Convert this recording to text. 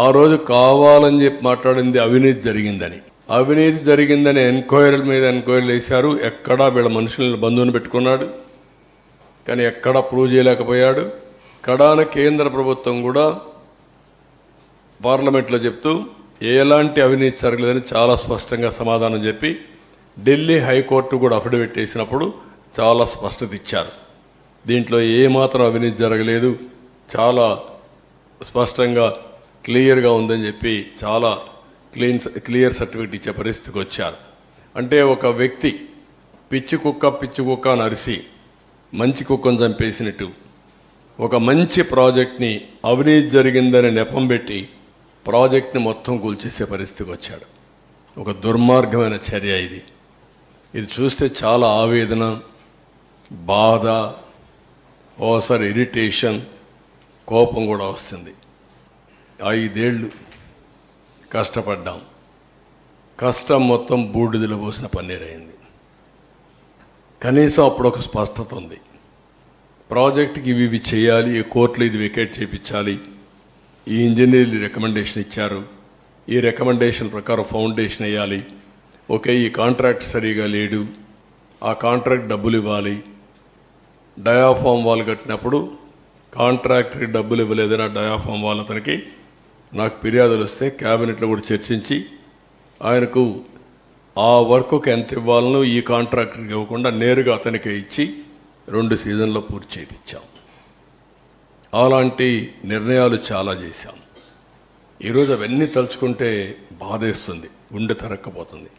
ఆ రోజు కావాలని చెప్పి మాట్లాడింది అవినీతి జరిగిందని. అవినీతి జరిగిందని ఎంక్వైరీల మీద ఎంక్వైరీలు వేశారు. ఎక్కడా వీళ్ళ మనుషులను బంధువుని పెట్టుకున్నాడు, కానీ ఎక్కడా ప్రూవ్ చేయలేకపోయాడు. కడాన కేంద్ర ప్రభుత్వం కూడా పార్లమెంట్లో చెప్తూ ఎలాంటి అవినీతి జరగలేదని చాలా స్పష్టంగా సమాధానం చెప్పి ఢిల్లీ హైకోర్టు కూడా అఫిడవిట్ వేసినప్పుడు చాలా స్పష్టత ఇచ్చారు. దీంట్లో ఏమాత్రం అవినీతి జరగలేదు, చాలా స్పష్టంగా క్లియర్గా ఉందని చెప్పి చాలా క్లియర్ సర్టిఫికేట్ ఇచ్చే పరిస్థితికి వచ్చారు. అంటే ఒక వ్యక్తి పిచ్చి కుక్క అని అరిసి మంచి కుక్కను చంపేసినట్టు ఒక మంచి ప్రాజెక్ట్ని అవినీతి జరిగిందని నెపం పెట్టి ప్రాజెక్ట్ని మొత్తం కూల్చేసే పరిస్థితికి వచ్చాడు. ఒక దుర్మార్గమైన చర్య ఇది. ఇది చూస్తే చాలా ఆవేదన, బాధ, ఓసారి ఇరిటేషన్, కోపం కూడా వస్తుంది. 5 ఏళ్ళు కష్టపడ్డాం, కష్టం మొత్తం బూడిదలో పోసిన పన్నీరైంది. కనీసం అప్పుడు ఒక స్పష్టత ఉంది. ప్రాజెక్టుకి ఇవి చేయాలి, ఈ కోర్టులో ఇది వికెట్ చేయించాలి, ఈ ఇంజనీర్లు రికమెండేషన్ ఇచ్చారు, ఈ రికమెండేషన్ ప్రకారం ఫౌండేషన్ వేయాలి, ఓకే ఈ కాంట్రాక్ట్ సరిగా లేడు, ఆ కాంట్రాక్ట్ డబ్బులు ఇవ్వాలి. డయాఫామ్ వాల్ కట్టినప్పుడు కాంట్రాక్టర్కి డబ్బులు ఇవ్వలేదని ఆ డయాఫామ్ వాల్ అతనికి నాకు ఫిర్యాదులు వస్తే క్యాబినెట్లో కూడా చర్చించి ఆయనకు ఆ వర్క్కి ఎంత ఇవ్వాలనో ఈ కాంట్రాక్టర్కి ఇవ్వకుండా నేరుగా అతనికే ఇచ్చి 2 సీజన్లో పూర్తి చేయించాం. అలాంటి నిర్ణయాలు చాలా చేశాం. ఈరోజు అవన్నీ తలుచుకుంటే బాధేస్తుంది, గుండె తరక్కపోతుంది.